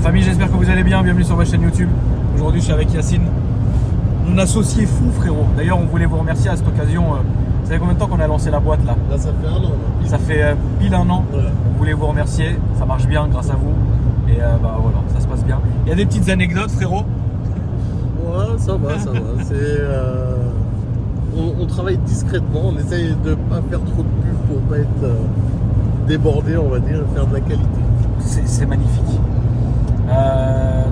famille, j'espère que vous allez bien, bienvenue sur ma chaîne YouTube. Aujourd'hui je suis avec Yacine, mon associé fou frérot. D'ailleurs on voulait vous remercier à cette occasion. Vous savez combien de temps qu'on a lancé la boîte là? Là ça fait un an. Là. Ça fait pile un an. Ouais. On voulait vous remercier, ça marche bien grâce à vous. Et bah voilà, ça se passe bien. Il y a des petites anecdotes frérot? Ouais, ça va, ça va. On travaille discrètement, on essaye de ne pas faire trop de pub pour pas être débordé, on va dire, et faire de la qualité. C'est magnifique.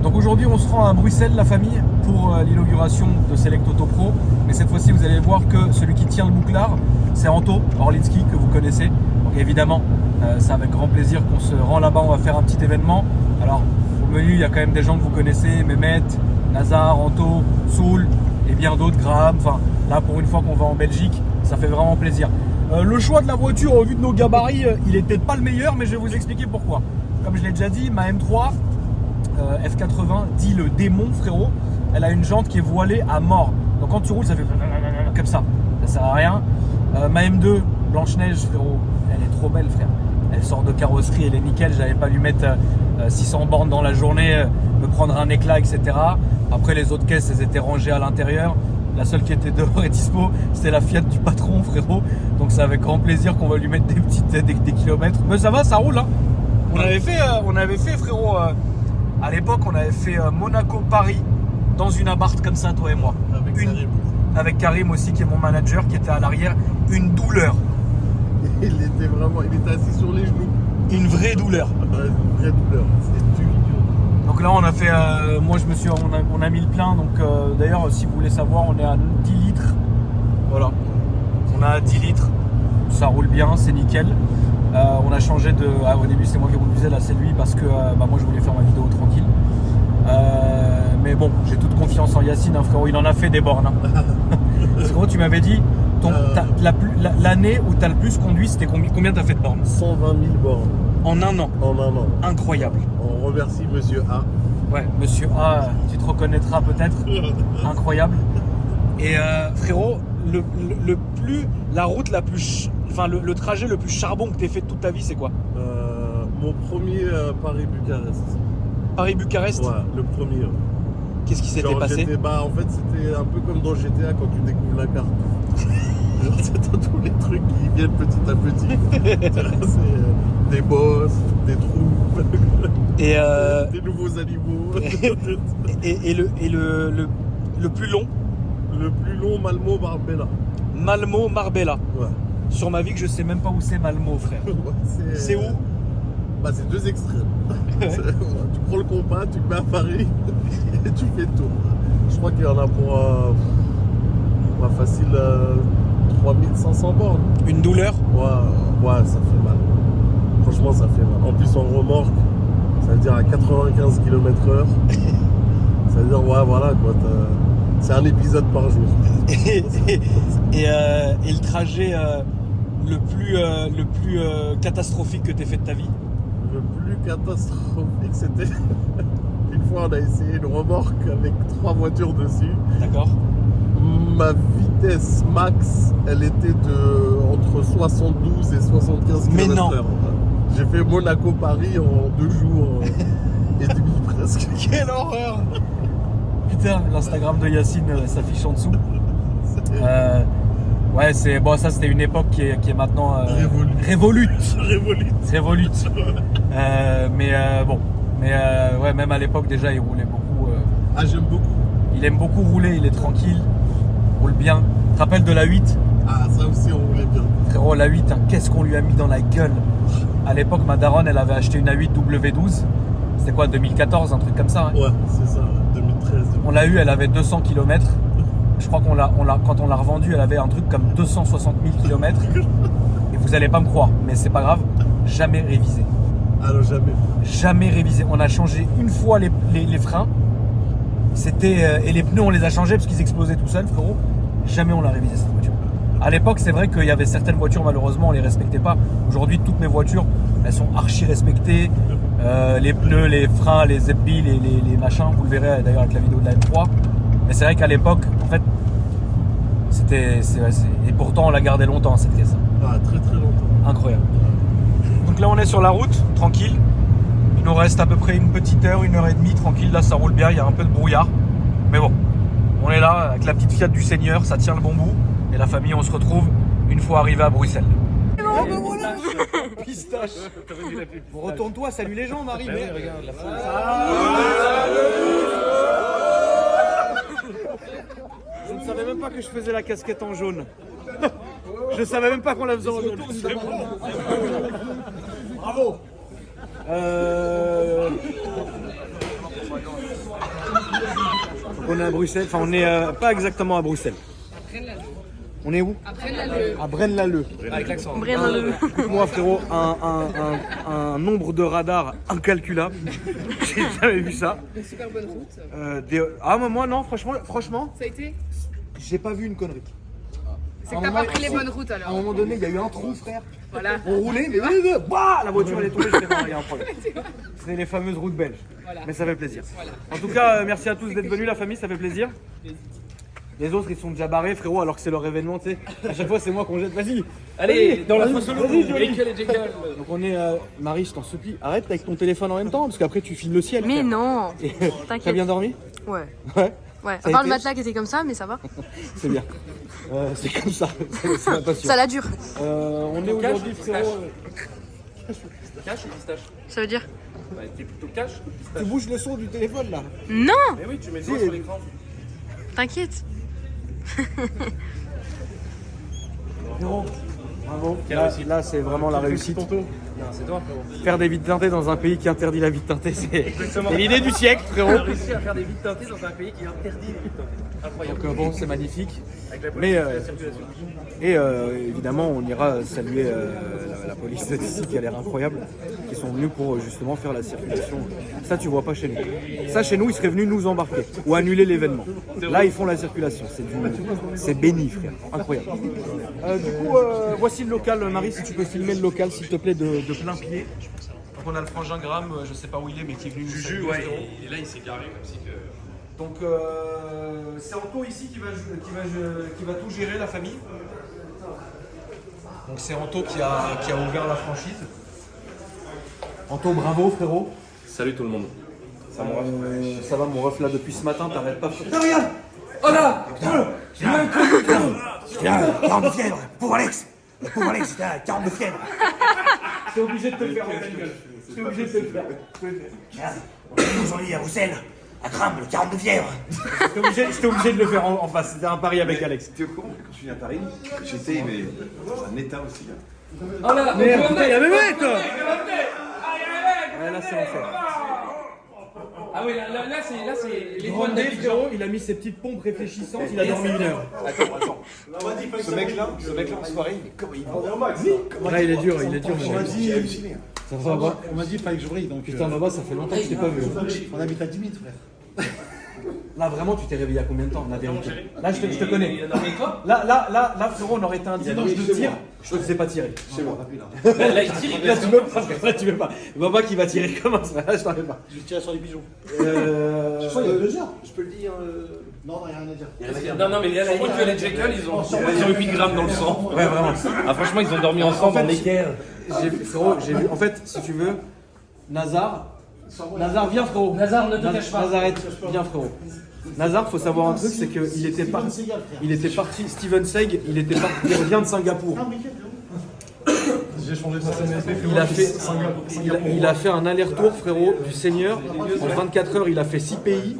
Donc aujourd'hui on se rend à Bruxelles la famille pour l'inauguration de Select Auto Pro. Mais cette fois-ci vous allez voir que celui qui tient le bouclard c'est Anto Orlinski que vous connaissez. Donc évidemment c'est avec grand plaisir qu'on se rend là-bas, on va faire un petit événement. Alors au menu il y a quand même des gens que vous connaissez, Mehmet, Nazar, Anto, Soul et bien d'autres, Graham. Enfin là pour une fois qu'on va en Belgique ça fait vraiment plaisir. Le choix de la voiture au vu de nos gabarits il est peut-être pas le meilleur, mais je vais vous expliquer pourquoi. Comme je l'ai déjà dit, ma M3 F80 dit le démon frérot, elle a une jante qui est voilée à mort. Donc quand tu roules ça fait comme ça sert à rien. Ma M2 Blanche-Neige frérot, elle est trop belle frère. Elle sort de carrosserie, elle est nickel, j'avais pas lui mettre 600 bornes dans la journée, me prendre un éclat etc. Après les autres caisses elles étaient rangées à l'intérieur. La seule qui était dehors et dispo, c'était la Fiat du patron frérot. Donc c'est avec grand plaisir qu'on va lui mettre des kilomètres. Mais ça va, ça roule hein. On avait fait frérot, à l'époque on avait fait Monaco-Paris dans une abart comme ça toi et moi. Karim. Avec Karim aussi qui est mon manager qui était à l'arrière. Une douleur. Il était assis sur les genoux. Une vraie douleur. Une vraie douleur, c'est dur. Donc là on a fait, moi on a mis le plein. Donc d'ailleurs si vous voulez savoir on est à 10 litres. Voilà. On a à 10 litres. Ça roule bien, c'est nickel. On a changé de... au début c'est moi qui conduisais, là c'est lui parce que moi je voulais faire ma vidéo tranquille. Mais bon, j'ai toute confiance en Yacine hein, frérot, il en a fait des bornes. Hein. Parce que tu m'avais dit, l'année où tu as le plus conduit, c'était combien tu as fait de bornes? 120 000 bornes. En un an? En un an. Incroyable. On remercie Monsieur A. Ouais, Monsieur A, tu te reconnaîtras peut-être. Incroyable. Et frérot, la route la plus... Enfin, le trajet le plus charbon que tu aies fait de toute ta vie, c'est quoi? Mon premier Paris-Bucarest. Paris-Bucarest? Ouais, le premier. Qu'est-ce qui s'était passé? En fait, c'était un peu comme dans GTA quand tu découvres la carte. Genre, c'est tous les trucs qui viennent petit à petit. C'est des boss, des trous, et des nouveaux animaux. et le plus long? Le plus long, Malmo-Marbella. Malmo-Marbella. Ouais. Sur ma vie que je sais même pas où c'est Malmo frère. Ouais, c'est où? Bah c'est deux extrêmes. Tu prends le compas, tu mets à Paris et tu fais le tour. Je crois qu'il y en a pour facile 3500 bornes. Une douleur? Ouais, ça fait mal. Franchement ça fait mal. En plus en remorque, ça veut dire à 95 km/h. Ça veut dire ouais voilà quoi. C'est un épisode par jour. Et le trajet le plus catastrophique que tu aies fait de ta vie? Le plus catastrophique, c'était une fois on a essayé une remorque avec 3 voitures dessus. D'accord. Ma vitesse max, elle était entre 72 et 75 km/h. Mais non. J'ai fait Monaco-Paris en 2 jours et demi presque. Quelle horreur! Putain, l'Instagram de Yacine s'affiche en dessous. Ouais, ça c'était une époque qui est maintenant révolute. Ouais, même à l'époque déjà il roulait beaucoup. J'aime beaucoup. Il aime beaucoup rouler, il est tranquille, roule bien. Tu te rappelles de la 8? Ah ça aussi on roulait bien. Frérot, la 8, hein, qu'est-ce qu'on lui a mis dans la gueule. À l'époque ma daronne elle avait acheté une A8 W12. C'était quoi, 2014, un truc comme ça hein? Ouais, c'est ça, 2013. On l'a eu, elle avait 200 km. Je crois quand on l'a revendue, elle avait un truc comme 260 000 km. Et vous allez pas me croire, mais c'est pas grave, jamais révisé. Alors jamais. Jamais révisé. On a changé une fois les freins. Et les pneus on les a changés parce qu'ils explosaient tout seuls, frérot. Jamais on l'a révisé cette voiture. À l'époque, c'est vrai qu'il y avait certaines voitures, malheureusement, on les respectait pas. Aujourd'hui, toutes mes voitures, elles sont archi respectées. Les pneus, les freins, les épis, les machins, vous le verrez d'ailleurs avec la vidéo de la M3. Mais c'est vrai qu'à l'époque, en fait, et pourtant on l'a gardé longtemps cette caisse. Ah, très très longtemps. Incroyable. Donc là on est sur la route, tranquille. Une nous reste à peu près une petite heure, 1h30 tranquille. Là, ça roule bien, il y a un peu de brouillard. Mais bon, on est là avec la petite Fiat du Seigneur, ça tient le bon bout. Et la famille, on se retrouve une fois arrivé à Bruxelles. Ah ben voilà. Pistache. Bon, retourne-toi, salut les gens, Marie. Mais regarde la foule. Je ne savais même pas que je faisais la casquette en jaune. Je savais même pas qu'on la faisait en jaune. Bravo. On est à Bruxelles, enfin on est pas exactement à Bruxelles. On est où? À Braine-l'Alleud. Avec l'accent. Moi frérot, un nombre de radars incalculable. J'ai jamais vu ça. Une super bonne route. Ah moi non, franchement, Ça a été? j'ai pas vu une connerie. C'est que t'as pas pris les bonnes routes À un alors. moment donné, il y a eu un trou frère. Voilà. On roulait, mais bah, la voiture elle est tombée, je sais pas, il y a un problème. C'est les fameuses routes belges. Voilà. Mais ça fait plaisir. Voilà. En tout cas, merci à tous d'être venus, la famille, ça fait plaisir. Les autres, ils sont déjà barrés, frérot, alors que c'est leur événement, tu sais. À chaque fois, c'est moi qu'on jette. Vas-y. Allez, dans la fosse solo. Donc, on est. Marie, je t'en supplie, arrête avec ton téléphone en même temps, parce qu'après, tu filmes le ciel. Mais frère. non, Et, T'as t'inquiète. bien dormi? Ouais. Ouais, Ouais. Ça À a part été le matelas qui était comme ça, mais ça va. c'est bien. C'est comme ça, c'est ma passion. Ça la dure. On est aujourd'hui, frérot. Cash ou pistache? Ça veut dire? Bah, t'es plutôt cash. Tu bouges le son du téléphone là. Non, Mais oui, tu mets le doigt sur l'écran. t'inquiète. Frérot, bravo. Là, c'est vraiment la réussite. Non, c'est toi, frérot. Faire des vides teintées dans un pays qui interdit la vide teintée, c'est l'idée du siècle, On a frérot. réussi à faire des vides teintées dans un pays qui interdit les vides teintées. Incroyable. Donc bon, c'est magnifique. Avec la police, Mais la circulation. et évidemment, on ira saluer la police d'ici qui a l'air incroyable, qui sont venus pour justement faire la circulation. Ça, tu vois pas chez nous. Ça, chez nous, ils seraient venus nous embarquer ou annuler l'événement. Là, ils font la circulation. C'est béni, frère. Incroyable. Du coup, voici le local. Marie, si tu peux filmer le local, s'il te plaît, de plein pied. Donc, on a le frangin Graham, je sais pas où il est, mais qui est venu nous saluer. Et là il s'est garé comme si que. Donc c'est Anto ici qui va tout gérer, la famille. Donc c'est Anto qui a ouvert la franchise. Anto, bravo frérot. Salut tout le monde. Ça va mon ref là depuis ce matin, t'arrêtes pas. Putain regarde. Oh là. J'ai eu un coup. Putain, 40 de fièvre. Pauvre Alex, c'était à 40 de fièvre. J'étais obligé de te le faire en gueule. J'étais obligé de te le faire. Aujourd'hui à Bruxelles, à Crambe, le 42 fièvre. J'étais obligé de le faire en face. C'était un pari avec Alex. Tu es au courant que quand je suis venu à Paris, j'étais mais, dans un état aussi. Là. Mais putain, il y avait mec quoi. Ouais, là c'est l'enfer. Ah oui, là c'est les voix Grande frérot, il a mis ses petites pompes réfléchissantes, il a dormi 1 heure. Attends. Ce mec-là en soirée, mais comment il va? Là il est dur, On m'a dit, j'ai halluciné. Ça va, va. On m'a dit qu'il fallait que je brille, donc Putain, Baba, ça fait longtemps que je t'ai pas vu. on habite à 10 minutes, frère. Là, vraiment, tu t'es réveillé à combien de temps, la vérité? Là, je te connais. Là, frérot, on aurait été un dialogue, je te tire, je te faisais pas tirer. Chez moi, là. Là il tire, Là, tu veux pas, frère, là, tu veux pas. Baba qui va tirer, comment ça? Là, je t'en fais pas. Je tire sur les pigeons. Euh. Je crois qu'il y a 2 heures. Je peux le dire. Non, il n'y a rien à dire. Non, mais là, la limite que les Jekyll, ils ont eu 8 grammes dans le sang. Ouais, vraiment. Ah, franchement, ils ont dormi ensemble en équerre. Frérot, j'ai vu. En fait, si tu veux, Nazar, viens, frérot. Nazar, ne te cache pas. Nazareth, viens, frérot. Nazar, faut savoir un truc, c'est qu'il était parti. Steven Seagal, il revient de Singapour. J'ai changé de Il a fait un aller-retour, frérot, du Seigneur. En 24 heures, il a fait 6 pays.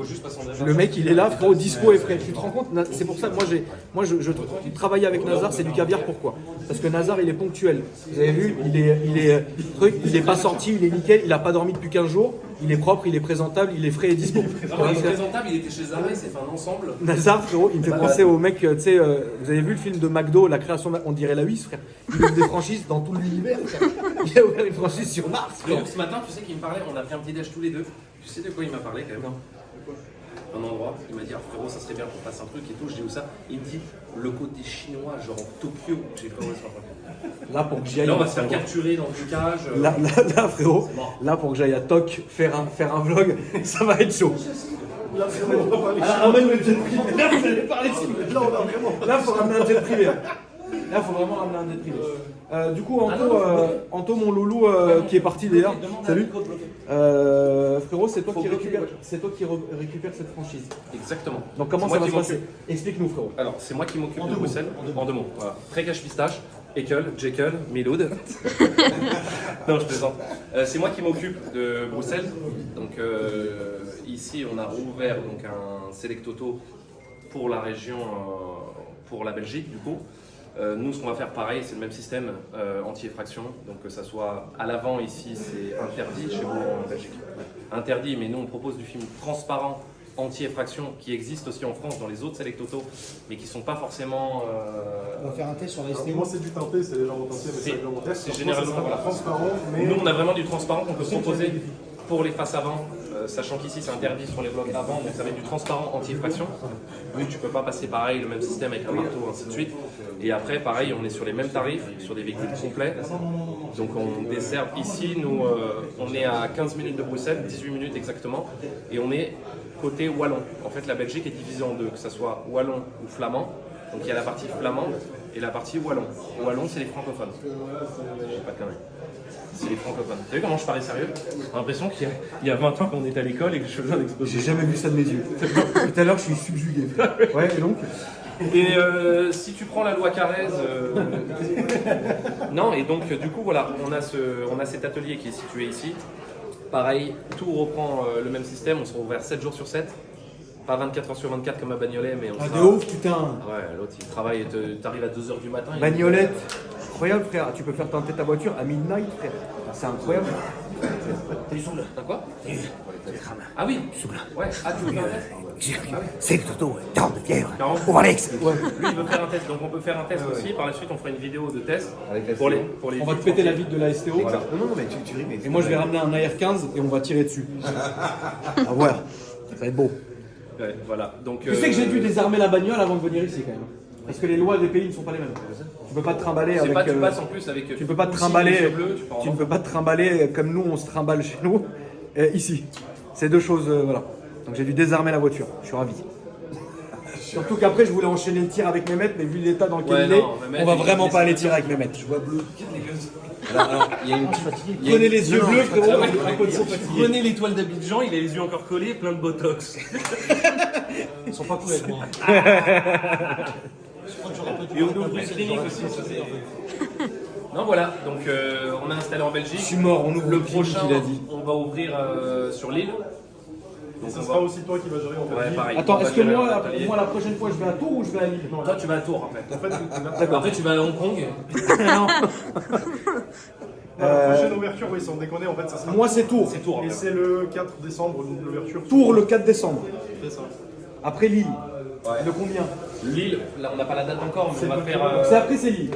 Le mec, il est là, frérot, dispo et frais. Tu te rends compte? C'est pour ça que moi, je travaille avec Nazar, c'est du caviar. Pourquoi? Parce que Nazar, il est ponctuel. Vous avez vu, il est pas sorti, il est nickel, il a pas dormi depuis 15 jours. Il est propre, il est présentable, il est frais et dispo. Il est présentable, il était chez Arrêt, c'est fait un ensemble. Nazar, frérot, il me fait penser au mec, tu sais, vous avez vu le film de McDo, la création, on dirait la huisse, frère. Il ouvre des franchises dans tout l'univers. Il a ouvert une franchise sur Mars, frère. Donc ce matin, tu sais qu'il me parlait, on a pris un petit déj tous les deux. Tu sais de quoi il m'a parlé quand même? Non. Un endroit, il m'a dit, ah, frérot, ça serait bien qu'on fasse un truc et tout. Je dis où ça? Il me dit, le côté chinois, genre en Tokyo. J'ai fait, ouais, c'est pas vrai. Là, pour que j'y aille. Là, on va se faire capturer dans le cage. Là, frérot, là, pour que j'aille à Tok faire un vlog, ça va être chaud. Ramène le jet privé. Là, vous allez parler de Là, faut ramener un jet privé. Là, il faut vraiment ramener un jet privé. Du coup, Anto, mon loulou qui est parti d'ailleurs. Salut. Frérot, c'est toi qui récupères cette franchise. Exactement. Donc comment C'est ça moi va se qui passer? m'occupe. Explique-nous, frérot. Alors, c'est moi qui m'occupe de Bruxelles, en 2 mots. Voilà. Trécache pistache, Ekel, Jekyll, Miloud. Non, je plaisante. C'est moi qui m'occupe de Bruxelles. Donc, ici, on a rouvert donc, un Select Auto pour la région, pour la Belgique, du coup. Nous, ce qu'on va faire pareil, c'est le même système anti-effraction. Donc, que ça soit à l'avant, ici, c'est interdit chez vous en Belgique. Interdit, mais nous, on propose du film transparent anti-effraction qui existe aussi en France dans les autres Select Auto, mais qui ne sont pas forcément. On va faire un test sur la STO. Moi, c'est du teinté, c'est légèrement teinté, mais c'est réglementaire. C'est généralement voilà. Transparent, mais. Nous, on a vraiment du transparent qu'on peut proposer pour les faces avant, sachant qu'ici c'est interdit sur les blocs avant, donc ça va être du transparent anti-effraction. Oui, tu peux pas passer pareil, le même système avec un marteau, ainsi de suite. Et après, pareil, on est sur les mêmes tarifs, sur des véhicules complets. Donc on dessert ici, nous, on est à 15 minutes de Bruxelles, 18 minutes exactement, et on est côté wallon. En fait, la Belgique est divisée en deux, que ce soit wallon ou flamand. Donc il y a la partie flamande et la partie wallon. Wallon, c'est les francophones. J'ai pas de conneries. C'est les francophones. T'as vu comment je parais sérieux? J'ai l'impression qu'il y a 20 ans qu'on était à l'école et que je faisais un exposé. J'ai jamais vu ça de mes yeux. Tout à l'heure, je suis subjugué. Ouais, et donc Et si tu prends la loi Carrez, non, et donc du coup voilà, on a cet atelier qui est situé ici. Pareil, tout reprend le même système, on sera ouvert 7 jours sur 7. Pas 24 heures sur 24 comme à Bagnolet, mais on Ah, sera... de ouf, putain. Ouais, l'autre il travaille, t'arrives à 2h du matin. Bagnolette, incroyable, frère. Tu peux faire tenter ta voiture à midnight, frère. C'est incroyable. T'as quoi? Ah oui. Ouais, ah tu veux faire un test? C'est le toto, 40 de fièvre. 40. Au Alex. Lui il veut faire un test, donc on peut faire un test aussi. Par la suite on fera une vidéo de test pour les On va te péter la vitre de la STO. Voilà. Non, mais tu ris, mais. Et moi, je vais ramener un AR-15 et on va tirer dessus. Ah, voilà. Ça va être beau. Ouais, voilà. Donc, Tu sais que j'ai dû désarmer la bagnole avant de venir ici, quand même. Parce que les lois des pays ne sont pas les mêmes. Tu peux pas te trimballer c'est avec. pas, tu passes en plus avec. Tu peux pas te aussi trimballer. les yeux bleus, tu peux en Tu ne vendre. peux pas te trimballer comme nous on se trimballe chez nous. Ici. C'est deux choses. Voilà. Donc j'ai dû désarmer la voiture. Je suis ravi. Surtout qu'après je voulais enchaîner le tir avec Mehmet, mais vu l'état dans lequel Ouais, il est, non, Mehmet, on va il- vraiment il- pas aller tirer avec Mehmet. Je vois bleu. Alors, il y a une petite fatigue. Prenez les yeux bleus, frérot. Prenez l'étoile d'Abidjan, il a les yeux encore collés, plein de botox. Ils sont pas cool avec moi. Et on ouvre une clinique aussi. Non, voilà, donc on a installé en Belgique. Je suis mort, on ouvre Le le clinique, prochain, il a dit. on va ouvrir sur l'île. Et Donc ce on sera va- aussi toi qui vas gérer en Ouais, Belgique. pareil. Attends, On va est-ce que gérer moi, l'atelier. la prochaine fois, je vais à Tours ou je vais à Lille? Toi, tu vas à Tours en fait. En fait, D'accord. Après, tu vas à Hong Kong. la prochaine ouverture, oui, sans déconner, en fait, ça sera. Moi, c'est Tours. C'est Tours en Et fait. c'est le 4 décembre, l'ouverture. Tours le 4 décembre. C'est ça. Après Lille. Ouais. De combien? Lille, là on n'a pas la date encore, mais on va faire. C'est après, c'est Lille.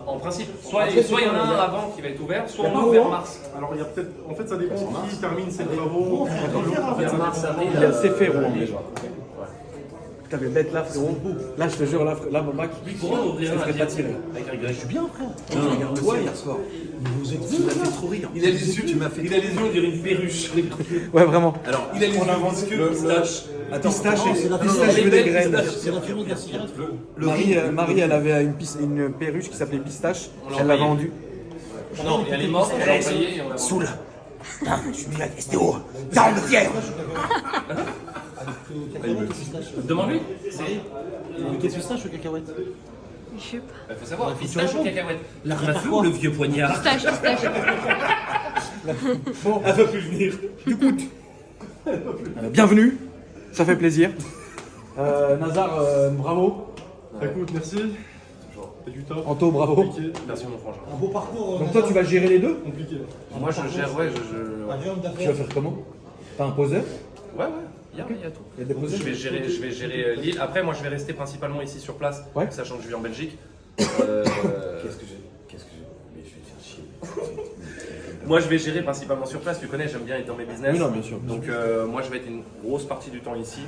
En principe, soit Après, il y c'est en a quoi, un les gars avant qui va être ouvert, soit Y a on pas va ouvert où, en hein mars. Alors, il y a peut-être. En fait, ça dépend qui termine ses travaux. En fait, ça Mars, dépend. avril. Il y a c'est fait, Rouen, déjà. Putain, mais bête là, frérot. Là, je te jure, là, mon Mac, Pourquoi on ouvrirait je un ferais pas diable tirer. avec un grec? Je suis bien, frère. Toi, hier soir. Vous êtes tu m'as fait trop rire. Il a les yeux, il a les yeux, on dirait une perruche. Ouais, vraiment. Alors, Il a les yeux pistache. attends, Pistache, non, c'est la pistache les veut des belles graines. pistaches. c'est l'infirmier de la cigarette. Marie, elle avait une perruche qui s'appelait Pistache. On l'a Elle l'a envoyée. vendue. Non, et elle est morte, on l'a envoyée et on l'a vendue. Soul. Putain, je suis venu avec STO. 40 de fièvre. Demande-lui. Qu'est-ce que c'est un cacahuète? Je sais pas. Il faut savoir, pistache ou cacahuète. La On a fait où le vieux poignard? Pistache, pistache. Bon, elle veut plus venir. Du coup, bienvenue. Ça fait plaisir. Nazar, bravo. Écoute, merci. C'est du top. Anto, bravo. Compliqué. Merci mon frangin. Un beau parcours. Donc toi, tu vas gérer les deux? Compliqué. Moi je gère, ouais, Un homme Tu vas d'affaires. faire comment? T'as un poseur? Ouais, il y a tout. Il y a des poseurs? Je vais gérer l'île. Après, moi, je vais rester principalement ici sur place, Ouais. sachant que je vis en Belgique. Qu'est-ce que j'ai? Mais je vais te faire chier. Moi, je vais gérer principalement sur place. Tu connais, j'aime bien être dans mes business. Oui, non, bien sûr. Donc, moi, je vais être une grosse partie du temps ici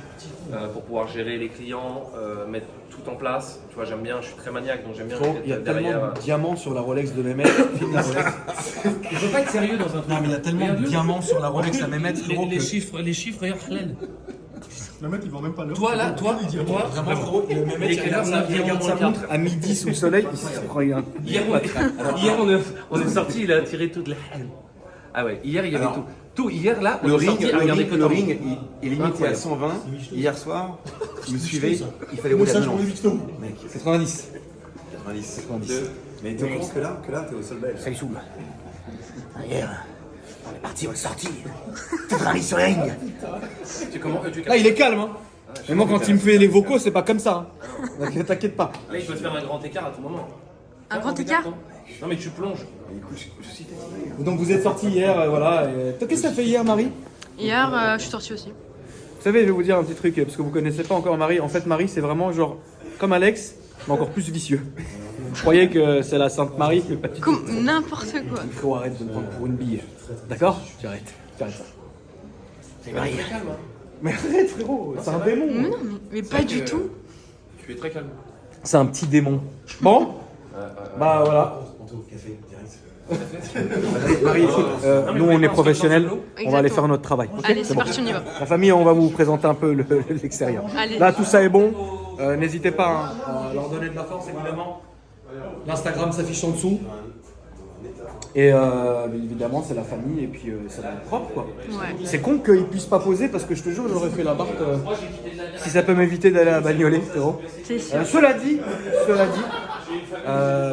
pour pouvoir gérer les clients, mettre tout en place. Tu vois, j'aime bien. Je suis très maniaque, donc j'aime bien. Il y a être tellement de diamants sur la Rolex de Mehmet. Filme la Rolex. Je veux pas être sérieux dans un truc. Non, mais il y a tellement de diamants sur la Rolex à Mehmet, frérot, Les que- chiffres, regarde, halal. Le mec, il vend même pas l'heure. Toi, là, toi, Vraiment, gros, il il est quelle heure, là? il regarde sa montre à midi sous le soleil, il se prend un. Hier, on est sorti, il a tiré toute la haine. Ah ouais, hier, il y avait tout. Tout, hier, là, on Le est ring, sorti à regarder que le ton ring, il est limité à 120. Hier soir, il me suivait, il fallait rouler à 90. Mec, 90. 90. Mais tu penses que là, t'es au sol belge. Ça il saoule. Hier, on est parti, on est sorti. Tout rallye sur le ring. Là, il est calme, hein. Mais moi, quand il me fait les vocaux, c'est pas comme ça. Hein. T'inquiète pas. Là, il peut te faire un grand écart à tout moment. Un grand écart? Non, mais tu plonges. Donc, vous êtes sortis hier, voilà. Toi, qu'est-ce que t'as fait hier, Marie? Hier, je suis sortie aussi. Vous savez, je vais vous dire un petit truc, parce que vous connaissez pas encore Marie. En fait, Marie, c'est vraiment genre comme Alex, mais encore plus vicieux. Je croyais que c'est la Sainte Marie, mais pas du tout. Comme n'importe quoi. Frérot, arrête de me prendre pour une bille. D'accord? J'arrête. J'arrête ça. C'est Marie. Mais arrête, frérot, c'est un démon. Mais non, mais pas du tout. Tu es très calme. C'est un petit démon. Bon? Bah voilà. On te au café, direct. Marie, écoute, nous on est professionnels, on va aller faire notre travail. Allez, c'est parti, on y va. La famille, on va vous présenter un peu l'extérieur. Allez. Là, tout ça est bon. N'hésitez pas à leur donner de la force, évidemment. L'Instagram s'affiche en dessous. Et évidemment, c'est la famille et puis ça va être propre, quoi. Ouais. C'est con qu'ils puissent pas poser parce que je te jure, j'aurais fait la barque si ça peut m'éviter d'aller à Bagnolet, frérot. C'est sûr. Cela dit,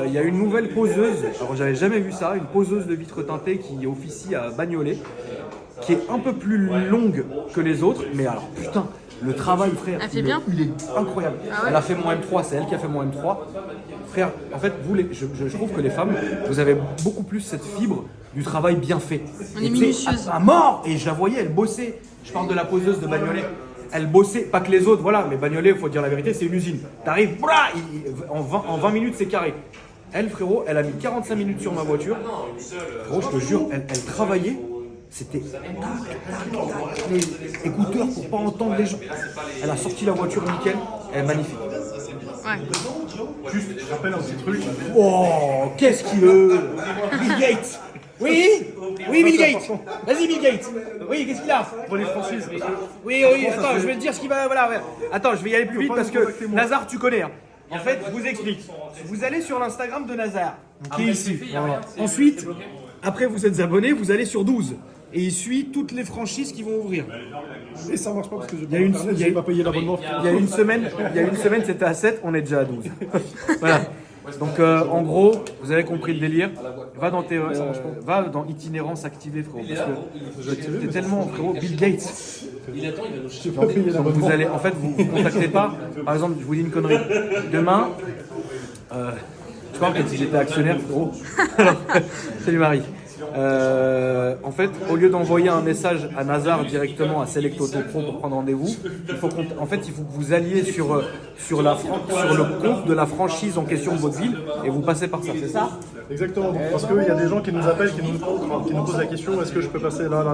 il y a une nouvelle poseuse. Alors, j'avais jamais vu ça, une poseuse de vitres teintées qui officie à Bagnolet, qui est un peu plus longue que les autres, mais alors putain, le travail, frère, Elle fait bien. il est incroyable. Ah ouais. Elle a fait mon M3, c'est elle qui a fait mon M3. Frère, en fait, je trouve que les femmes, vous avez beaucoup plus cette fibre du travail bien fait. On est Et tu sais, minutieuse. à mort. Et je la voyais, elle bossait. Je parle de la poseuse de Bagnolet. Elle bossait, pas que les autres, voilà, mais Bagnolet, il faut dire la vérité, c'est une usine. T'arrives, en 20 minutes, c'est carré. Elle, frérot, elle a mis 45 minutes sur ma voiture. Frérot, je te jure, elle travaillait. C'était les écouteurs pour pas entendre les gens. Elle a sorti la voiture nickel, elle est magnifique. Ouais. Juste, je rappelle un petit truc. Oh, qu'est-ce qu'il veut? Bill Gates. Oui, oui, Bill Gates. Vas-y, Bill Gates. Oui, qu'est-ce qu'il a? Pour les franchises. Oui, attends, je vais te dire ce qu'il va. Voilà, ouais. Attends, je vais y aller plus vite parce que Nazar, tu connais. Hein. En fait, je vous explique. Vous allez sur l'Instagram de Nazar, qui est ici. Ensuite, après vous êtes abonné, vous allez sur 12. Et il suit toutes les franchises qui vont ouvrir. Et ça marche pas parce que Il y a une, il y a- pas payé l'abonnement. il y a une semaine, c'était à 7, on est déjà à 12. Voilà. Donc en gros, vous avez compris le délire. Va dans itinérance activée, frérot. Parce que t'es tellement, frérot, Bill Gates. Il attend, il va nous chercher. Donc vous allez, en fait, vous contactez pas. Par exemple, je vous dis une connerie. Demain, je crois que si j'étais actionnaire, frérot. Alors, salut Marie. En fait, au lieu d'envoyer un message à Nazar directement à Select Auto Pro pour prendre rendez-vous, il faut que vous alliez sur le compte de la franchise en question de votre ville et vous passez par ça, c'est ça? Exactement, donc, parce qu'il y a des gens qui nous appellent, qui nous posent la question est-ce que je peux passer là.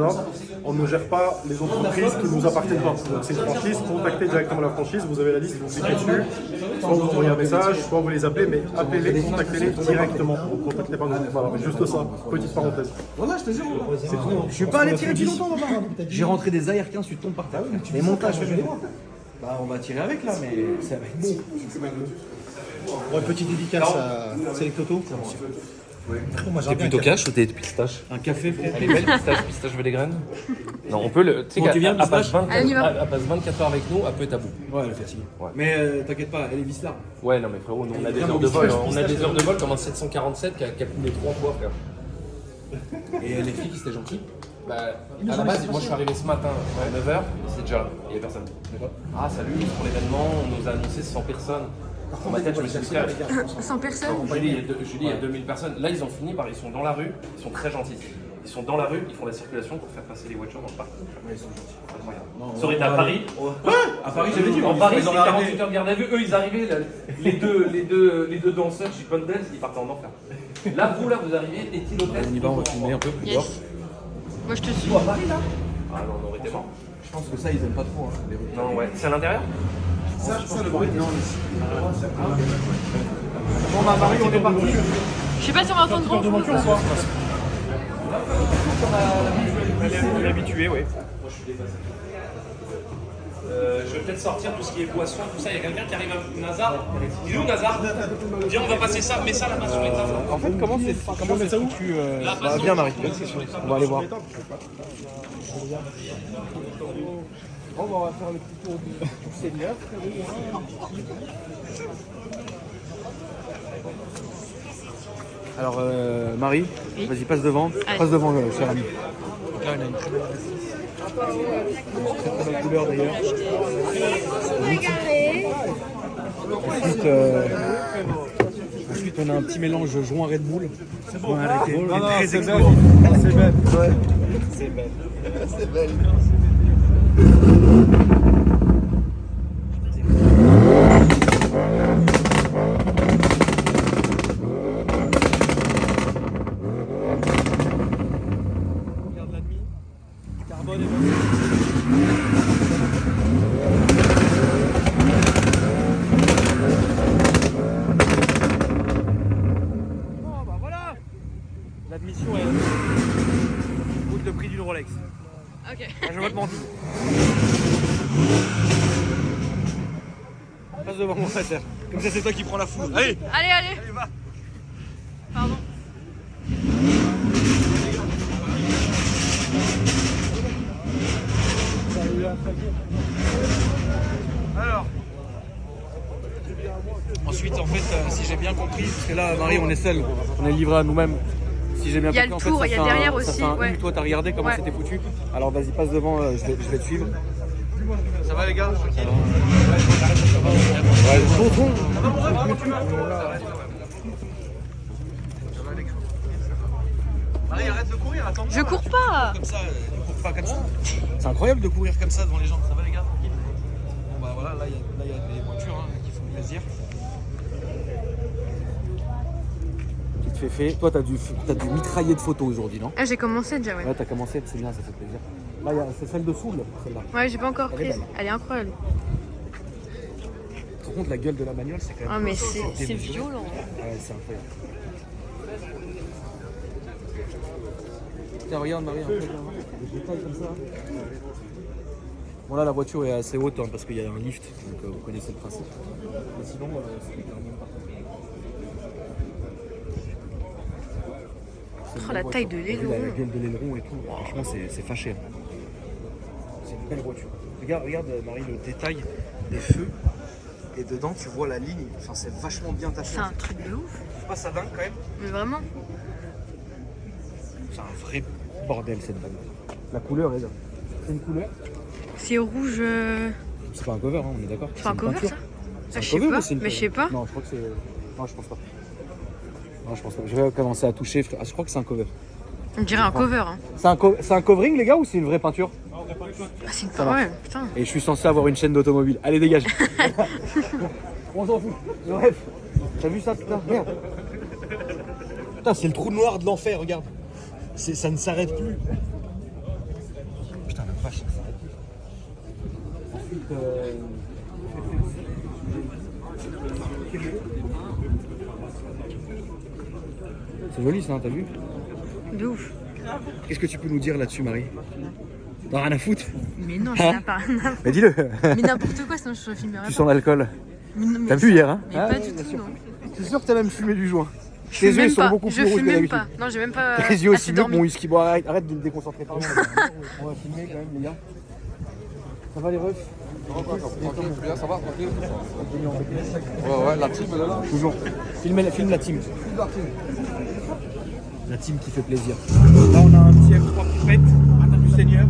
On ne gère pas les entreprises qui nous appartiennent pas. Donc c'est une franchise, contactez directement la franchise, vous avez la liste, vous cliquez dessus, soit vous envoyez un message, soit vous les appelez, mais appelez-les, contactez-les directement. Vous contactez pas nous. Voilà, mais juste ça, petite parenthèse. Voilà, je te jure. C'est tout. Je suis pas allé tirer depuis longtemps, maman. J'ai rentré des AR-15 sur ton par terre. Les montages, je fais bah, on va tirer avec là, mais ça va être bon. Bon, une petite dédicace à Select Auto. T'es plutôt cash ou t'es pistache? Un café, frère. Elle est belle, pistache veut des graines? Non, on peut le. Tu sais tu viens, qu'elle passe pistache 24 heures avec nous, elle peut être à bout. Ouais, elle est facile. Ouais. Mais t'inquiète pas, elle est vis là. Ouais, non, mais frérot, nous on a des heures de vol. On a des heures de vol comme un 747 qui a coulé 3 fois, frère. Et les filles, c'était gentil. Bah, à la base, moi je suis arrivé ce matin à 9h, c'est déjà là, il n'y avait personne. Ah, salut, pour l'événement, on nous a annoncé 100 personnes. Dans ma tête, je me suis dit, 100 personnes. Julie, il y a 2000 personnes. Là, ils ont fini par, ils sont dans la rue, ils sont très gentils. Ils sont dans la rue, ils font la circulation pour faire passer les voitures dans le parc. Ils sont gentils, incroyable. Ça aurait été à Paris. À Paris, j'avais dit. En Paris, c'est 48 heures de garde à vue. Eux, ils arrivaient, là, les deux danseurs chez Pondels, ils partaient en enfer. Là, vous arrivez, est-il hôtel? On y va, on va filmer un peu plus Yes. Moi, je te suis. à Paris, là? Ah non, on aurait été mort. Je pense que ça, ils aiment pas trop. Hein, les rues. Non, ouais. C'est à l'intérieur? Ça, le bruit, non. Bon, bah, Paris, on est parti. Je sais pas si on va entendre grand chose. On est habitué, oui. Je vais peut-être sortir tout ce qui est boisson, tout ça. Il y a quelqu'un qui arrive à Nazar. Il est où Nazar? Viens, on va passer ça, mets ça là-bas sur les tables. En fait, comment c'est foutu bah, viens Marie, on va aller voir. Bon, on va faire le petit tour du Seigneur. Alors Marie, Oui. vas-y passe devant. Allez. Passe devant cher ami. Donc là on a une très belle couleur d'ailleurs. Ensuite on a un petit mélange joint Red Bull. Bon, arrêtez. Non, non, Très c'est explosif. belle. C'est belle. Ouais. C'est belle. C'est belle. Regarde l'admi. Carbone et bon, bah voilà. L'admission coûte le prix d'une Rolex. Ok. Ah, je vais te mentir. Passe devant moi, frère. Comme ça, c'est toi qui prends la foule. Allez, Allez, allez. allez, va. Pardon. Alors. Ensuite, en fait, si j'ai bien compris, parce que là, Marie, on est seul, on est livré à nous-mêmes. Si j'ai bien Il y a compris, le en tour, fait, il y ça a fait un- derrière ça aussi, fait un ouais. U. Toi, t'as regardé comment Ouais. c'était foutu. Alors, vas-y, passe devant, je vais te suivre. Ça va, les gars? Tranquille. Ouais, tonton. Marie, arrête de courir, attends. Je cours pas. Comme ça, cours pas comme ça. C'est incroyable de courir comme ça devant les gens. Ça va, les gars? Tranquille. Bon, bah voilà, là, il y a des voitures qui font plaisir. Petite féfé. Toi, t'as dû mitrailler de photos aujourd'hui, non? Ah, j'ai commencé déjà, ouais. Ouais, t'as commencé, c'est bien, ça fait plaisir. Là, c'est celle de Soul, celle-là. Ouais, j'ai pas encore Elle est prise. belle. Elle est incroyable. Par contre, la gueule de la bagnole, c'est quand même. Ah, mais c'est démesuré. violent. Ouais, c'est incroyable. Tiens, regarde, Marie, un peu, des détails comme ça. Bon, là, la voiture est assez haute hein, parce qu'il y a un lift, donc vous connaissez le principe. Mais sinon, c'est quand même pas. Oh, la taille de l'aileron. La gueule de l'aileron et tout, franchement, c'est fâché. Hein. C'est une belle voiture. Regarde, Marie, le détail des feux. Et dedans, tu vois la ligne. Enfin, c'est vachement bien taffé. C'est un truc de ouf. C'est pas ça dingue quand même? Mais vraiment. C'est un vrai bordel cette bagnole. La couleur est là. C'est une couleur. C'est rouge. C'est pas un cover, hein, on est d'accord. C'est un cover, peinture. ça? C'est Ah, un je sais cover pas, ou c'est une mais je sais pas. Non, je crois que c'est. Non, je pense pas. Non, je pense pas. Je vais commencer à toucher. Frère. Ah, je crois que c'est un cover. On dirait un cover. Hein. C'est un covering, les gars, ou c'est une vraie peinture? Ah, c'est une Ça marche. ouais, putain. Et je suis censé avoir une chaîne d'automobile. Allez, dégage. On s'en fout. Le rêve. T'as vu ça, putain? Merde. Putain, c'est le trou noir de l'enfer, regarde. Ça ne s'arrête plus. Putain, la vache, ça s'arrête plus. Ensuite, c'est joli ça, hein, t'as vu? De ouf. Qu'est-ce que tu peux nous dire là-dessus, Marie? T'as rien à foutre? Mais non, Hein ça n'a pas rien à Mais dis-le. Mais n'importe quoi, sinon je te filmerai Tu pas. sens l'alcool. Mais non, mais T'as ça- vu hier, hein? Mais Ah, pas ouais, du bien tout, sûr. non. C'est sûr que t'as même fumé du joint. Je Tes fume yeux ils même sont pas. beaucoup Je plus rouges fume que même d'habitude. pas. Non, j'ai même pas. Tes yeux aussi assez bleus que dormi. mon whisky. Bon, arrête de me déconcentrer. Pardon. On va filmer quand même, les gars. Ça va les refs? Tranquille, bien, ça va, tranquille. Ouais, la team, là. Toujours. Filme la team. La team qui fait plaisir. Là, on a un petit M3 qui pète. Attends du Seigneur.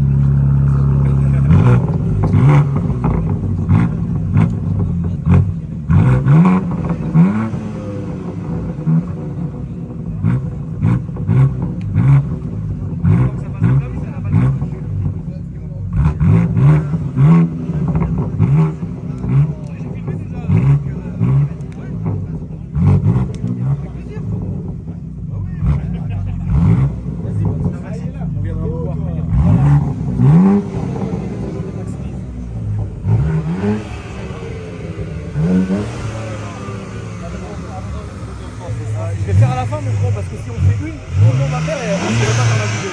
Je vais le faire à la fin, mon frère, parce que si on fait une, on va faire et on ne va pas faire la vidéo.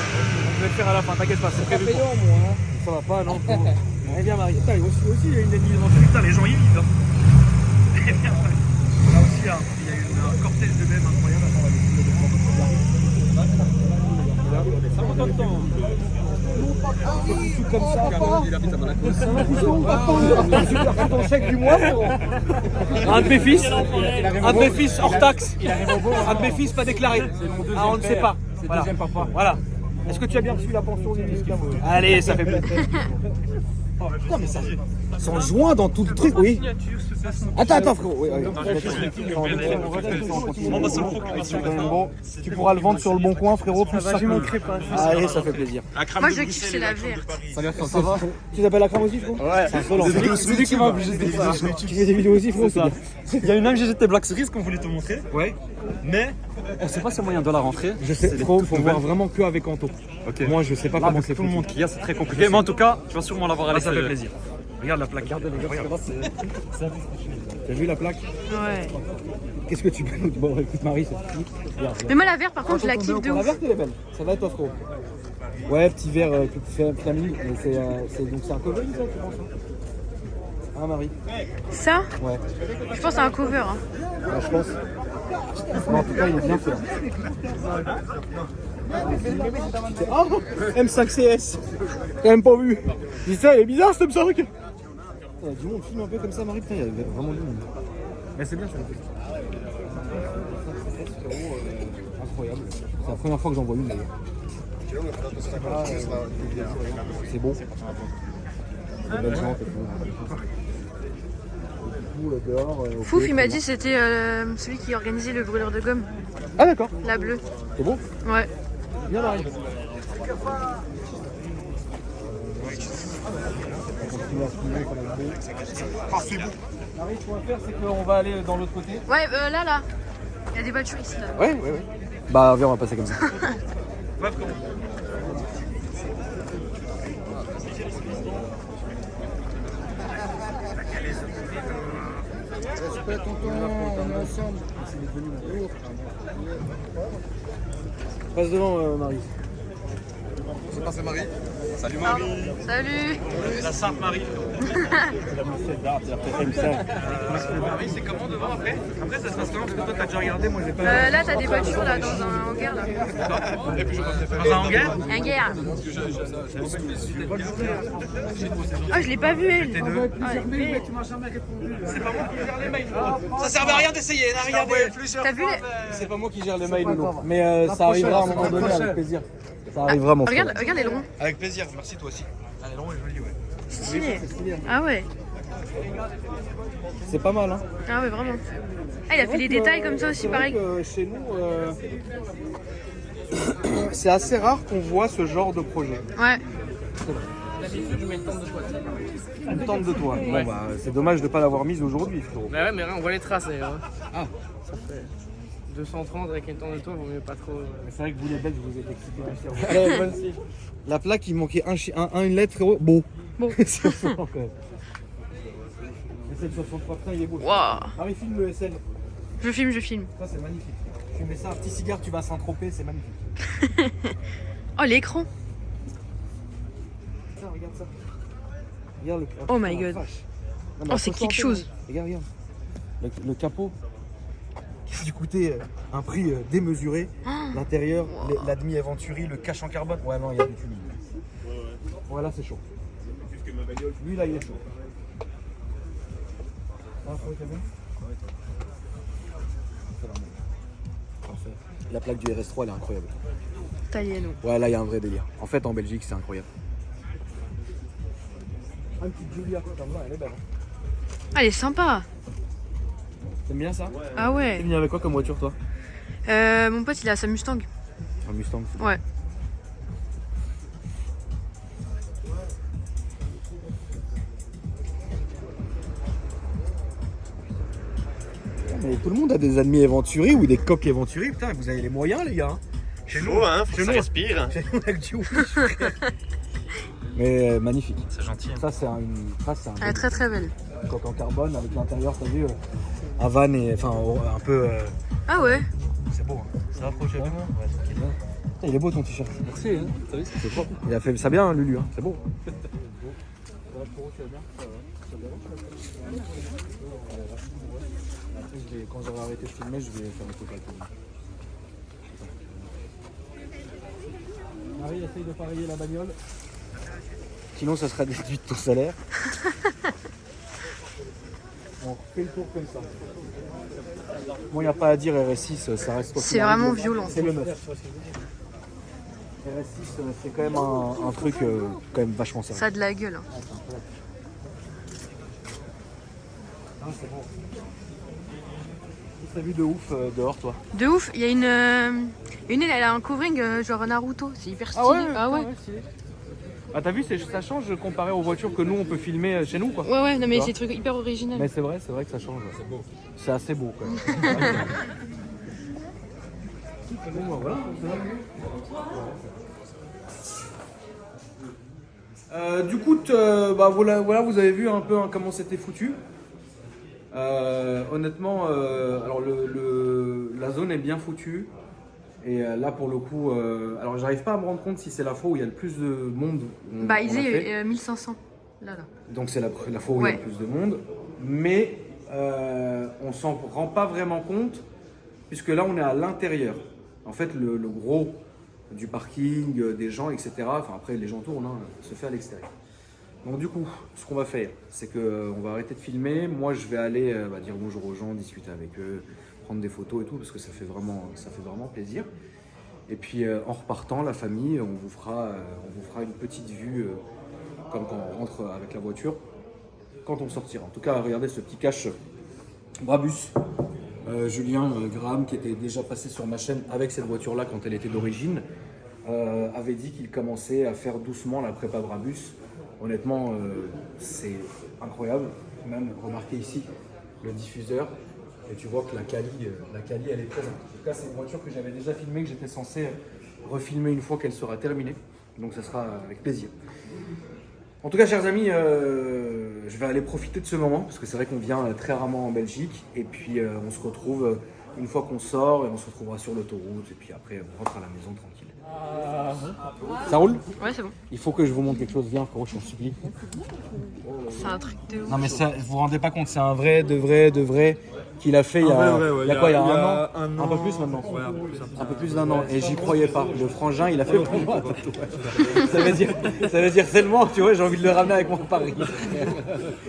Je vais le faire à la fin, t'inquiète pas, c'est prévu. Ça va pas, non? Allez, viens Marie. Putain, aussi il y a une énigme. Putain, les gens y vivent. Viens, Marie. Là aussi, il y a un cortège de mèmes incroyable. Attends, on va le ça monte dans le temps. Tout comme ça, il habite à Monaco. Ton chèque du mois, un de mes fils hors taxe. Un de mes fils pas déclaré. Ah, on ne sait pas. C'est le deuxième papa. Voilà. Est-ce que tu as bien reçu la pension des Allez, ça fait plaisir. Putain, mais ça. Sans joint dans tout le truc, oui. Attends, frérot. Oui, bon, tu pourras le vendre sur le bon coin, frérot. Plus ça. Allez, ça fait plaisir. Moi, je kiffe, c'est la verte. Ça va. Tu t'appelles Akram aussi, frérot? Ouais. C'est lui qui m'a obligé de des vidéos. Tu fais des vidéos aussi, frérot? Il y a une MGGT Black Series qu'on voulait te montrer. Ouais. Mais on sait pas si moyen de la rentrer. Je sais, faut voir vraiment que avec Anto. Ok. Moi, je sais pas comment c'est tout le monde qui y a, c'est très compliqué. Mais en tout cas, tu vas sûrement l'avoir à l'extérieur. Ça fait plaisir. Regarde la plaque. T'as vu la plaque? Ouais. Qu'est-ce que tu peux nous dire? Bon, écoute, Marie, c'est fini. Mais moi, la verte, par contre, je la kiffe de La ouf. verte, elle est belle. Ça va, toi, frérot? Ouais, petit verre flamini. Mais c'est un cover, ça, tu penses? Hein, Marie? Ça? Ouais. Je pense à un cover. Hein. Ouais, je pense. Mais en tout cas, il est bien fait. Oh, M5CS. T'as même pas vu. Dis ça, il est bizarre ce M5. Il y a du monde, filme un peu comme ça, Marie. Putain, il y a vraiment du monde. Mais c'est bien, ça. Incroyable. C'est la première fois que j'en vois une d'ailleurs. C'est beau. C'est belle gente et tout. Fouf, il m'a dit que c'était celui qui organisait le brûleur de gomme. Ah d'accord. La bleue. C'est bon? Ouais. Bien Marie. C'est bon. Marie, ce qu'on va faire, c'est qu'on va aller dans l'autre côté. Ouais, là. Il y a des voitures ici, là. Ouais. Bah, viens, on va passer comme ça. Passe devant, Marie. C'est pas, c'est Marie. Salut Marie. Marie. Salut. La Sainte Marie. Marie, c'est comment devant après? Après, ça se passe comment? Parce que toi, t'as déjà regardé, moi, j'ai pas. Là, t'as des voitures là dans un hangar là. Dans un hangar? Hangar. Ah, je l'ai pas vu elle. Ah, elle est belle. C'est pas moi qui gère les mails. Ça servait à rien d'essayer, regardez. T'as vu les... C'est pas moi qui gère les mails, Lolo. Mais ça arrivera à un moment donné avec plaisir. Ça arrivera, mon frère. Regarde les longs. Avec plaisir, merci toi aussi. Elle est longue et jolie, ouais. Stylé. Ah ouais. C'est pas mal, hein. Ah ouais, vraiment. Ah, il a fait les détails comme ça aussi, pareil. Chez nous, c'est assez rare qu'on voit ce genre de projet. Ouais. Une tente de toit. Bon, bah, c'est dommage de pas l'avoir mise aujourd'hui, frérot. Bah ouais, mais on voit les traces d'ailleurs. Ah. Ça fait 230 avec une tente de toit, vaut mieux pas trop. C'est vrai que vous les Belges, vous êtes excités aussi. Allez, bonne. La plaque, il manquait une lettre, frérot. Beau. C'est fort, quand même. Le SL63, putain, il est beau. Waouh. Marie, filme le SL. Je filme. Ça, c'est magnifique. Tu mets ça, un petit cigare, tu vas Saint-Tropez, c'est magnifique. Oh, l'écran. Tiens, regarde ça. Regarde le. Oh my god. Oh, c'est quelque chose. Regarde. Le capot qui a dû coûter un prix démesuré. L'intérieur, l'admi Venturi, le cache en carbone. Ouais, non, il y a du tunnel. Ouais, là, c'est chaud. Lui, là, il est chaud. Parfait. La plaque du RS3, elle est incroyable. Taillé, nous. Ouais, là, il y a un vrai délire. En fait, en Belgique, c'est incroyable. Ah, une petite Julia, elle est belle. Ah, elle est sympa. T'aimes bien ça? Ah ouais. T'es venu avec quoi comme voiture, toi? Mon pote, il a sa Mustang. Un Mustang. Ouais. Mais tout le monde a des admis Venturi ou des coques Venturi. Putain, vous avez les moyens, les gars. Chez nous, hein, faut que ça respire. Chez nous, on a que du Mais magnifique. C'est gentil. Ça, c'est un. Elle est très très belle. Coque en carbone avec l'intérieur, t'as vu, un van et enfin un peu. Ah ouais. C'est beau. Hein. Ça rapproche avec moi. Ouais, tranquille. Il est beau ton t-shirt. Merci, hein. T'as vu, c'est fort. Il a fait ça bien, Lulu. Hein. C'est beau. Tu vas bien? Ça va, quand j'aurai arrêté de filmer, je vais faire un peu de Marie, essaye de parier la bagnole. Sinon, ça sera déduit de ton salaire. On refait le tour comme ça. Bon, il n'y a pas à dire, RS6, ça reste... C'est vraiment violent. C'est le 9. RS6, c'est quand même un truc quand même vachement sérieux. Ça a de la gueule. C'est bon. T'as vu de ouf dehors, toi? De ouf, il y a une elle a un covering genre Naruto, c'est hyper stylé. Ah ouais. Ah t'as vu, ça change comparé aux voitures que nous on peut filmer chez nous quoi. Ouais, non mais c'est des trucs hyper original. Mais c'est vrai que ça change. C'est beau. C'est assez beau quoi. Du coup, voilà, vous avez vu un peu comment c'était foutu. Honnêtement, alors la zone est bien foutue. Et là pour le coup, alors j'arrive pas à me rendre compte si c'est la fois où il y a le plus de monde. Bah il disait 1500 là. Donc c'est la fois où il y a le plus de monde. Mais on s'en rend pas vraiment compte puisque là on est à l'intérieur. En fait le gros du parking, des gens, etc. Enfin après les gens tournent, se fait à l'extérieur. Donc du coup, ce qu'on va faire, c'est qu'on va arrêter de filmer. Moi je vais aller dire bonjour aux gens, discuter avec eux, prendre des photos et tout, parce que ça fait vraiment plaisir. Et puis en repartant, la famille, on vous fera une petite vue comme quand on rentre avec la voiture, quand on sortira. En tout cas, regardez ce petit cache Brabus. Julien Graham, qui était déjà passé sur ma chaîne avec cette voiture-là quand elle était d'origine, avait dit qu'il commençait à faire doucement la prépa Brabus. Honnêtement, c'est incroyable. Même remarquez ici le diffuseur. Et tu vois que la Cali elle est présente. En tout cas, c'est une voiture que j'avais déjà filmée, que j'étais censé refilmer une fois qu'elle sera terminée. Donc ça sera avec plaisir. En tout cas, chers amis, je vais aller profiter de ce moment, parce que c'est vrai qu'on vient très rarement en Belgique. Et puis on se retrouve une fois qu'on sort, et on se retrouvera sur l'autoroute. Et puis après, on rentre à la maison tranquille. Ça roule? Ouais, c'est bon. Il faut que je vous montre quelque chose. Viens, frérot, je t'en supplie. C'est un truc de ouf. Non mais ça, vous vous rendez pas compte, c'est un vrai qu'il a fait il y a un an, un peu plus maintenant. Ouais, un peu plus d'un an. Et j'y croyais pas. Le frangin, il a fait pour moi. ça veut dire tellement, tu vois, j'ai envie de le ramener avec moi à Paris.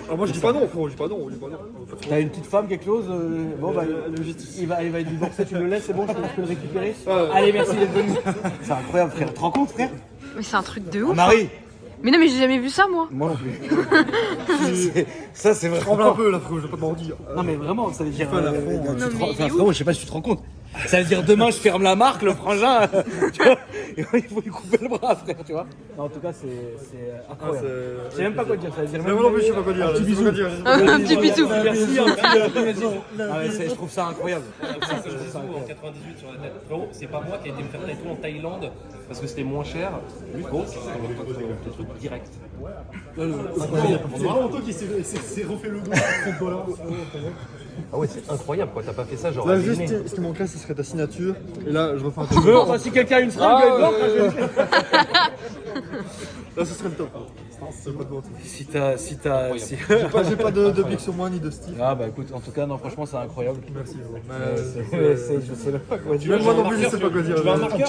Alors moi je dis pas non, frérot, je dis pas non. T'as une petite femme, quelque chose? Bon bah, il va être divorcé, tu me le laisses, c'est bon, je peux le récupérer? Allez, merci d'être venu. C'est incroyable, frère. Tu te rends compte, frère? Mais c'est un truc de ouf. Marie! Mais non, mais j'ai jamais vu ça, moi. Moi non plus. Ça, c'est vraiment. Tremble un peu là, frérot, je vais pas te mentir. Non, mais vraiment, ça veut dire. frérot, je sais pas si tu te rends compte. Ça veut dire demain, je ferme la marque, le frangin. Tu vois, il faut lui couper le bras, frère, tu vois. Non, en tout cas, c'est incroyable. Je sais même pas quoi dire. Ça veut dire. Mais moi non plus, je sais pas quoi dire. Un petit bisou. Un petit bisou. Merci, je trouve ça incroyable. En 98 sur la tête. Frérot, c'est pas moi qui ai été me faire tatouer en Thaïlande parce que c'était moins cher. Lui, gros, c'est un truc direct. C'est pas longtemps qu'il s'est refait le dos. Ah ouais, c'est incroyable quoi, t'as pas fait ça genre. Là, juste ce qui manquerait, ce serait ta signature. Et là, je refais un Tu veux, enfin, si quelqu'un a une seringue, là, ce serait le top. C'est pas de mentir. J'ai pas de pic sur moi ni de style. Ah bah écoute, en tout cas, non, franchement, c'est incroyable. Merci. Je sais pas quoi dire. Moi non plus, je sais pas quoi dire. Tu veux un marqueur?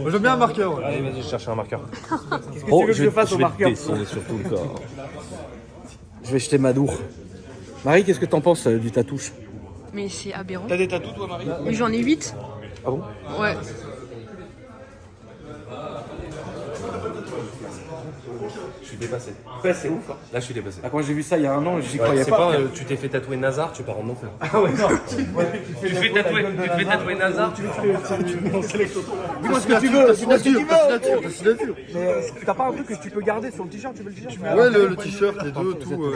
J'aime bien un marqueur. Allez, vas-y, je cherche un marqueur. Qu'est-ce que tu veux que je fasse au marqueur? Sur tout le corps. Je vais jeter ma dour. Marie, qu'est-ce que t'en penses du tatouage? Mais c'est aberrant. T'as des tatous toi, Marie? Mais j'en ai 8. Ah bon? Ouais. Je suis dépassé. Ouais, c'est ouf. Hein. Là, je suis dépassé. Ah, quand j'ai vu ça il y a un an, j'y croyais c'est pas. tu t'es fait tatouer Nazar, tu pars en enfer. Ah ouais, non. Tu te fais tatouer Nazar, tu Dis-moi ce que tu veux. Ta signature. Mais t'as pas un truc que tu peux garder sur le t-shirt? Tu veux le t-shirt? Ouais, le t-shirt, les deux, tout.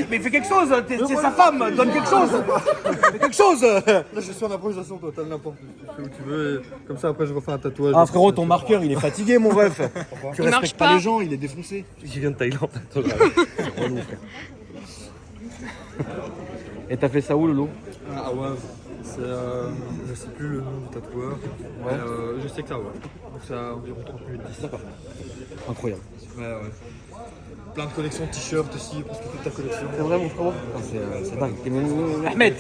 Mais fais quelque chose, c'est sa femme, donne quelque chose. Fais quelque chose. Là, je suis en improvisation totale, n'importe où tu veux. Et comme ça, après, je refais un tatouage. Ah frérot, ton marqueur, il est fatigué, mon ref. Tu Il marche respectes pas pas. les gens, il est défoncé. qui vient de Thaïlande. Relou, frère. Et t'as fait ça où, Lolo? Ah ouais, je sais plus le nom du tatoueur. Ouais. Je sais que ça, ouais. Donc ça a environ 30 minutes d'ici. D'accord. Incroyable. Ouais, ouais. Plein de collections de t-shirts aussi, parce que toute ta collection. C'est vrai mon frérot. C'est dingue. Ahmed,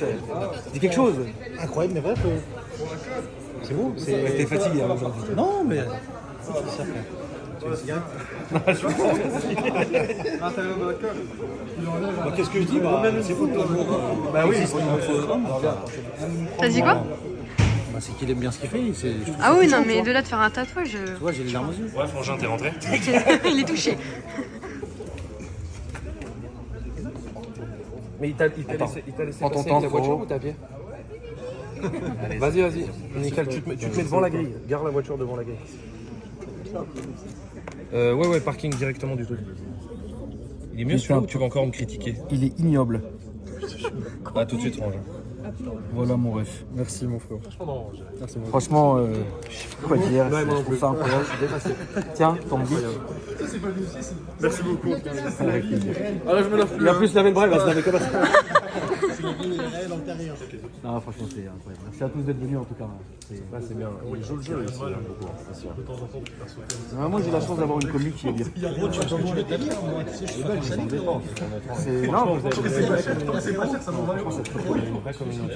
dis quelque chose. Incroyable, mais vrai, c'est beau. T'es fatigué hein, aujourd'hui. Non, mais. C'est ça, frère. Tu veux une cigarette? Bah, qu'est-ce que je dis? Bah, c'est faux de toi. Bah oui, T'as dit quoi? Bah, c'est qu'il aime bien ce qu'il fait. Ah oui, non, mais de là de faire un tatouage, Tu vois, j'ai les larmes aux yeux. Ouais, Frangin, t'es rentré? il est touché. Mais il t'a laissé Prends ton passer temps, avec la voiture frérot. ou t'es à pied? Vas-y. Nickel, tu te mets devant la grille. Garde la voiture devant la grille. Ouais, parking directement du truc. Il est mieux celui-là ou tu vas encore me critiquer? Il est ignoble. Ah, tout de suite, Frangin. Voilà mon ref. merci mon frère. Franchement, je sais pas quoi dire. Je trouve ça incroyable. Je suis dépassé. Tiens, ton bic. Merci beaucoup. Avec plaisir. Alors, je me la Il a plus lavé le bras, il va se laver comme ça. Non, franchement, c'est incroyable. Merci à tous d'être venus en tout cas. C'est bien. Il joue le jeu ici. Moi, j'ai la chance d'avoir une commune qui est bien.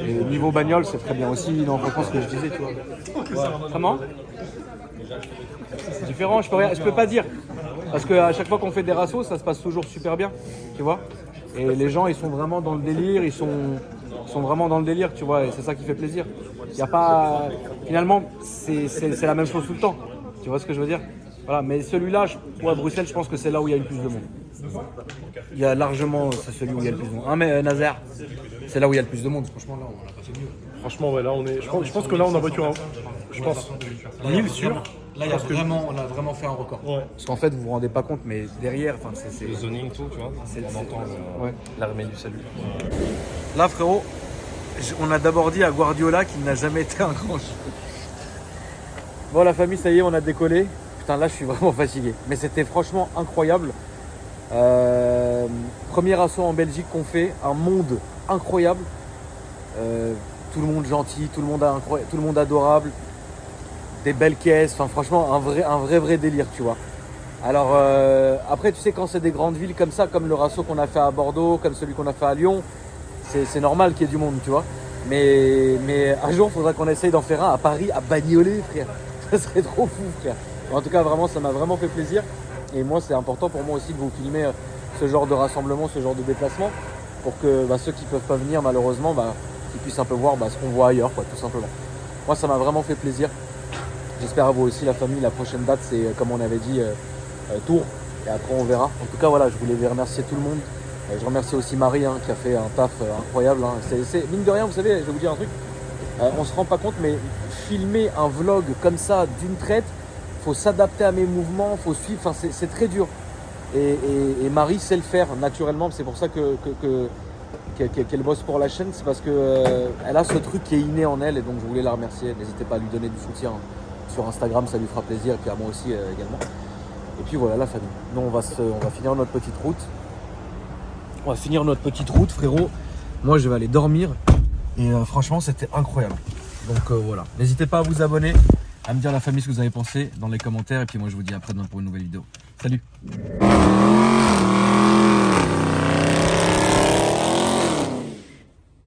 Et niveau bagnole, c'est très bien aussi. Non, franchement, ce que je disais, tu vois. Comment? C'est différent, je peux pas dire. Parce qu'à chaque fois qu'on fait des rassos, ça se passe toujours super bien, tu vois. Et les gens, ils sont vraiment dans le délire, ils sont vraiment dans le délire, tu vois, et c'est ça qui fait plaisir. Il y a pas... Finalement, c'est la même chose tout le temps, tu vois ce que je veux dire? Voilà, mais celui-là, à Bruxelles, je pense que c'est là où il y a le plus de monde. Il y a largement, c'est celui où il y a le plus de monde. Hein, mais Nazaire, c'est là où il y a le plus de monde. Franchement, là, on a pas fait mieux. Franchement, ouais, là, on est. Je pense que là, on a battu un. Je pense. 1000 sûrs. Là, on a vraiment fait un record. Ouais. Parce qu'en fait, vous vous rendez pas compte, mais derrière, enfin, c'est Le zoning, tout, tu vois. On entend l'armée du salut. Là, frérot, on a d'abord dit à Guardiola qu'il n'a jamais été un grand joueur. Bon, la famille, ça y est, on a décollé. Putain, là, je suis vraiment fatigué. Mais c'était franchement incroyable. Premier assaut en Belgique qu'on fait, un monde incroyable. Tout le monde gentil, tout le monde adorable. Des belles caisses, enfin franchement un vrai délire, tu vois. Alors après, tu sais, quand c'est des grandes villes comme ça, comme le rasso qu'on a fait à Bordeaux, comme celui qu'on a fait à Lyon, c'est normal qu'il y ait du monde, tu vois. Mais un jour, il faudra qu'on essaye d'en faire un à Paris, à Bagnolet, frère. Ça serait trop fou, frère. En tout cas, vraiment, ça m'a vraiment fait plaisir. Et moi, c'est important pour moi aussi de vous filmer ce genre de rassemblement, ce genre de déplacement, pour que ceux qui ne peuvent pas venir, malheureusement, qu'ils puissent un peu voir ce qu'on voit ailleurs, quoi, tout simplement. Moi, ça m'a vraiment fait plaisir. J'espère à vous aussi, la famille. La prochaine date, c'est comme on avait dit, Tours. Et après, on verra. En tout cas, voilà, je voulais remercier tout le monde. Je remercie aussi Marie qui a fait un taf incroyable. Mine de rien, vous savez, je vais vous dire un truc. On se rend pas compte, mais filmer un vlog comme ça, d'une traite, faut s'adapter à mes mouvements, faut suivre. Enfin, c'est très dur. Et Marie sait le faire naturellement. C'est pour ça qu'elle bosse pour la chaîne. C'est parce qu'elle a ce truc qui est inné en elle. Et donc, je voulais la remercier. N'hésitez pas à lui donner du soutien. Sur Instagram, ça lui fera plaisir, et puis à moi aussi également. Et puis voilà, la famille. Nous, on va finir notre petite route. On va finir notre petite route, frérot. Moi, je vais aller dormir. Et franchement, c'était incroyable. Donc voilà. N'hésitez pas à vous abonner, à me dire la famille ce que vous avez pensé dans les commentaires. Et puis moi, je vous dis à après demain pour une nouvelle vidéo. Salut!